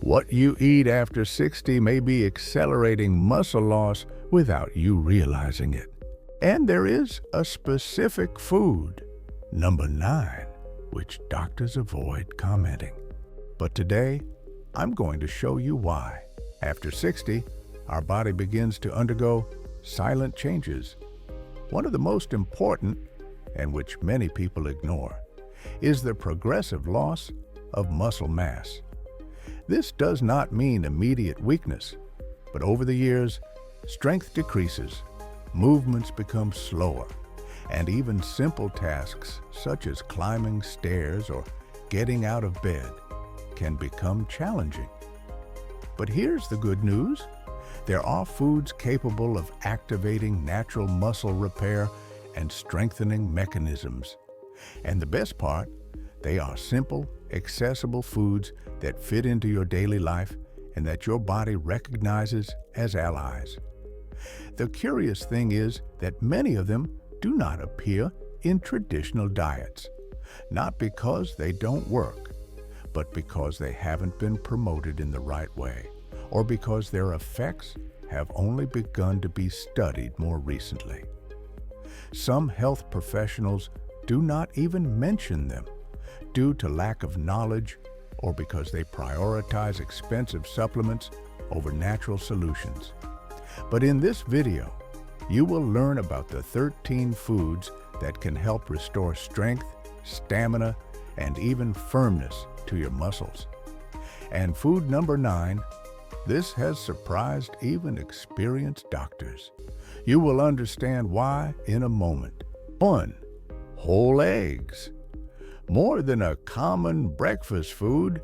What you eat after 60 may be accelerating muscle loss without you realizing it. And there is a specific food, number 9, which doctors avoid commenting. But today, I'm going to show you why. After 60, our body begins to undergo silent changes. One of the most important, and which many people ignore, is the progressive loss of muscle mass. This does not mean immediate weakness, but over the years, strength decreases, movements become slower, and even simple tasks such as climbing stairs or getting out of bed can become challenging. But here's the good news. There are foods capable of activating natural muscle repair and strengthening mechanisms. And the best part, they are simple, accessible foods that fit into your daily life and that your body recognizes as allies. The curious thing is that many of them do not appear in traditional diets, not because they don't work, but because they haven't been promoted in the right way, or because their effects have only begun to be studied more recently. Some health professionals do not even mention them due to lack of knowledge or because they prioritize expensive supplements over natural solutions. But in this video, you will learn about the 13 foods that can help restore strength, stamina, and even firmness to your muscles. And food number 9, this has surprised even experienced doctors. You will understand why in a moment. 1. Whole eggs. More than a common breakfast food,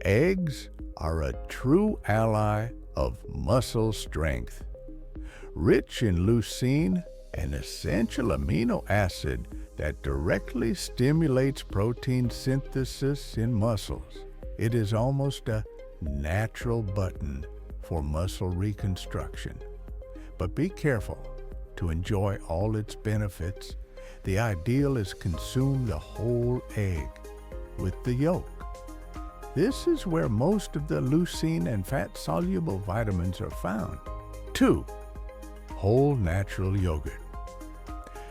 eggs are a true ally of muscle strength. Rich in leucine, an essential amino acid that directly stimulates protein synthesis in muscles. It is almost a natural button for muscle reconstruction. But be careful. To enjoy all its benefits, the ideal is consume the whole egg with the yolk. This is where most of the leucine and fat-soluble vitamins are found. 2. Whole natural yogurt.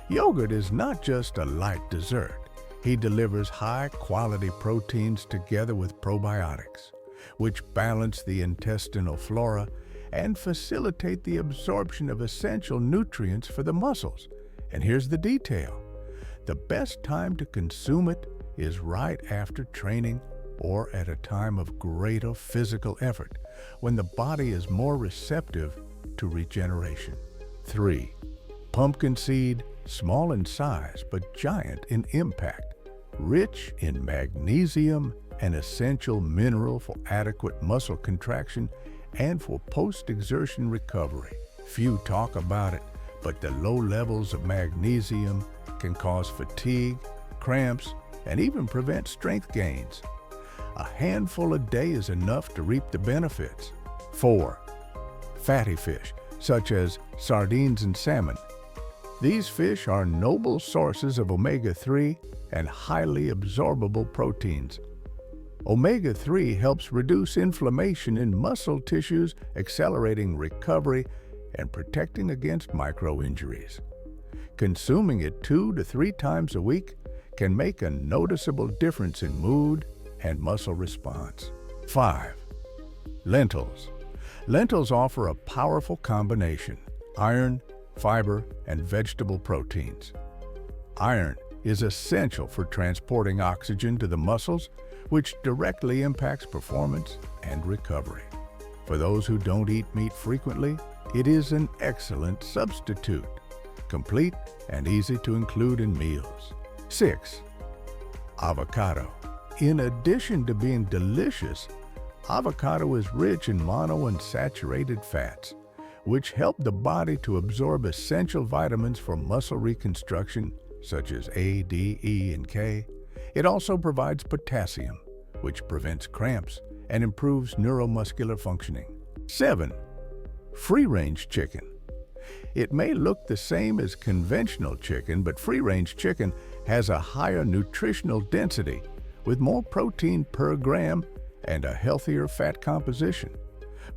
Yogurt is not just a light dessert. He delivers high-quality proteins together with probiotics, which balance the intestinal flora and facilitate the absorption of essential nutrients for the muscles. And here's the detail. The best time to consume it is right after training or at a time of greater physical effort, when the body is more receptive to regeneration. 3. Pumpkin seed, small in size but giant in impact, rich in magnesium, an essential mineral for adequate muscle contraction and for post-exertion recovery. Few talk about it, but the low levels of magnesium can cause fatigue, cramps, and even prevent strength gains. A handful a day is enough to reap the benefits. 4. Fatty fish, such as sardines and salmon. These fish are noble sources of omega-3 and highly absorbable proteins. Omega-3 helps reduce inflammation in muscle tissues, accelerating recovery and protecting against micro-injuries. Consuming it 2 to 3 times a week can make a noticeable difference in mood and muscle response. 5. Lentils. Lentils offer a powerful combination: iron, fiber, and vegetable proteins. Iron is essential for transporting oxygen to the muscles, which directly impacts performance and recovery. For those who don't eat meat frequently, it is an excellent substitute, complete and easy to include in meals. 6. Avocado. In addition to being delicious, avocado is rich in monounsaturated fats, which help the body to absorb essential vitamins for muscle reconstruction, such as A, D, E, and K. It also provides potassium, which prevents cramps and improves neuromuscular functioning. 7. Free-range chicken. It may look the same as conventional chicken, but free-range chicken has a higher nutritional density with more protein per gram and a healthier fat composition.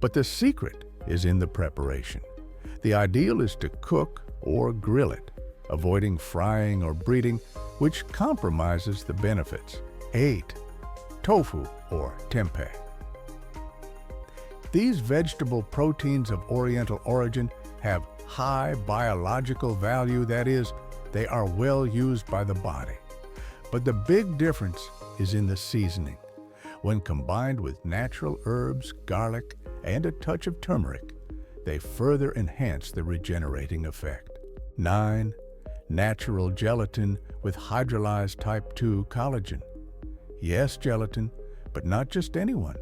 But the secret is in the preparation. The ideal is to cook or grill it, avoiding frying or breading, which compromises the benefits. 8. Tofu or tempeh. These vegetable proteins of Oriental origin have high biological value, that is, they are well used by the body. But the big difference is in the seasoning. When combined with natural herbs, garlic, and a touch of turmeric, they further enhance the regenerating effect. 9. Natural gelatin with hydrolyzed type 2 collagen. Yes, gelatin, but not just anyone.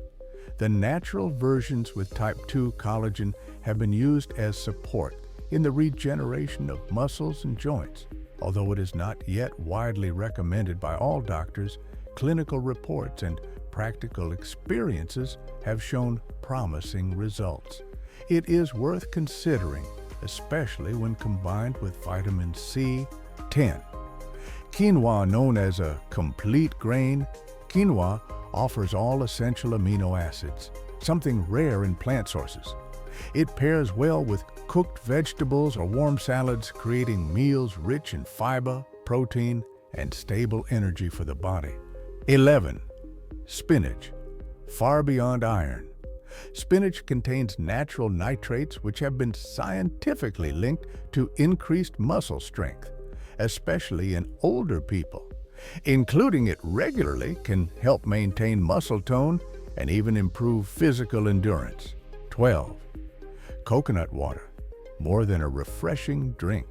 The natural versions with type 2 collagen have been used as support in the regeneration of muscles and joints. Although it is not yet widely recommended by all doctors, clinical reports and practical experiences have shown promising results. It is worth considering, especially when combined with vitamin C. 10. Quinoa, known as a complete grain, quinoa offers all essential amino acids, something rare in plant sources. It pairs well with cooked vegetables or warm salads, creating meals rich in fiber, protein, and stable energy for the body. 11. Spinach, far beyond iron. Spinach contains natural nitrates which have been scientifically linked to increased muscle strength, especially in older people. Including it regularly can help maintain muscle tone and even improve physical endurance. 12. Coconut water, more than a refreshing drink.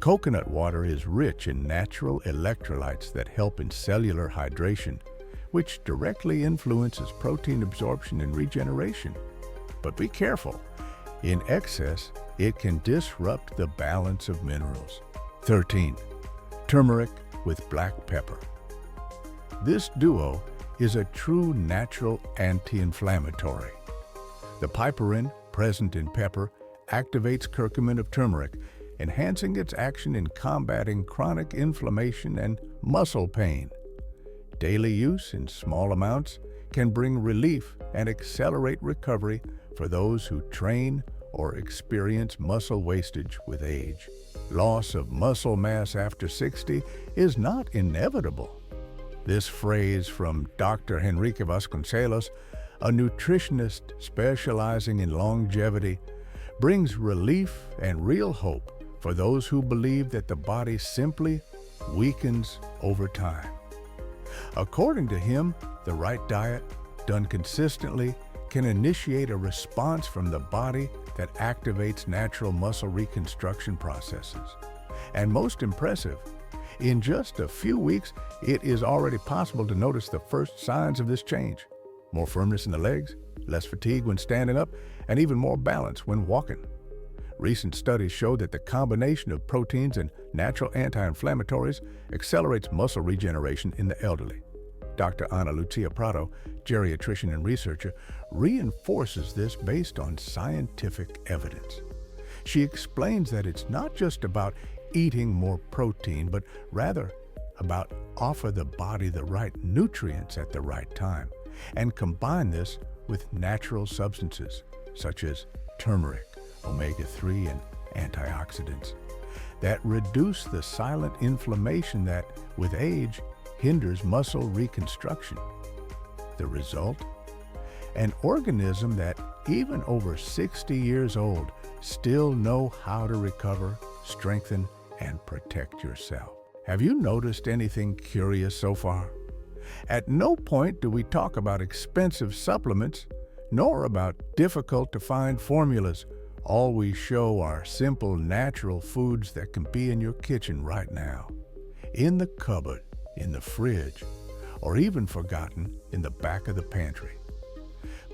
Coconut water is rich in natural electrolytes that help in cellular hydration, which directly influences protein absorption and regeneration. But be careful. In excess, it can disrupt the balance of minerals. 13. Turmeric with black pepper. This duo is a true natural anti-inflammatory. The piperin, present in pepper, activates curcumin of turmeric, enhancing its action in combating chronic inflammation and muscle pain. Daily use in small amounts can bring relief and accelerate recovery for those who train or experience muscle wastage with age. Loss of muscle mass after 60 is not inevitable. This phrase from Dr. Henrique Vasconcelos, a nutritionist specializing in longevity, brings relief and real hope for those who believe that the body simply weakens over time. According to him, the right diet, done consistently, can initiate a response from the body that activates natural muscle reconstruction processes. And most impressive, in just a few weeks, it is already possible to notice the first signs of this change. More firmness in the legs, less fatigue when standing up, and even more balance when walking. Recent studies show that the combination of proteins and natural anti-inflammatories accelerates muscle regeneration in the elderly. Dr. Ana Lucia Prado, geriatrician and researcher, reinforces this based on scientific evidence. She explains that it's not just about eating more protein, but rather about offer the body the right nutrients at the right time, and combine this with natural substances such as turmeric, omega-3, and antioxidants that reduce the silent inflammation that, with age, hinders muscle reconstruction. The result? An organism that, even over 60 years old, still know how to recover, strengthen, and protect yourself. Have you noticed anything curious so far? At no point do we talk about expensive supplements, nor about difficult-to-find formulas. All we show are simple, natural foods that can be in your kitchen right now, in the cupboard, in the fridge, or even forgotten in the back of the pantry.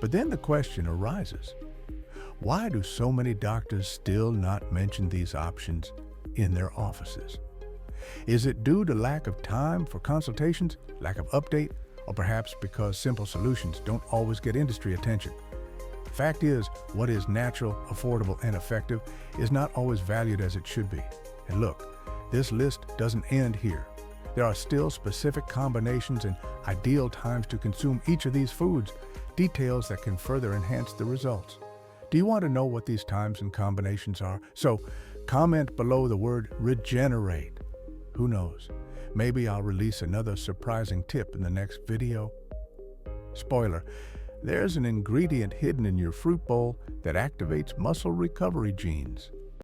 But then the question arises, why do so many doctors still not mention these options in their offices? Is it due to lack of time for consultations, lack of update, or perhaps because simple solutions don't always get industry attention? Fact is, what is natural, affordable, and effective is not always valued as it should be. And look, this list doesn't end here. There are still specific combinations and ideal times to consume each of these foods, details that can further enhance the results. Do you want to know what these times and combinations are? So, comment below the word regenerate. Who knows? Maybe I'll release another surprising tip in the next video. Spoiler, there's an ingredient hidden in your fruit bowl that activates muscle recovery genes.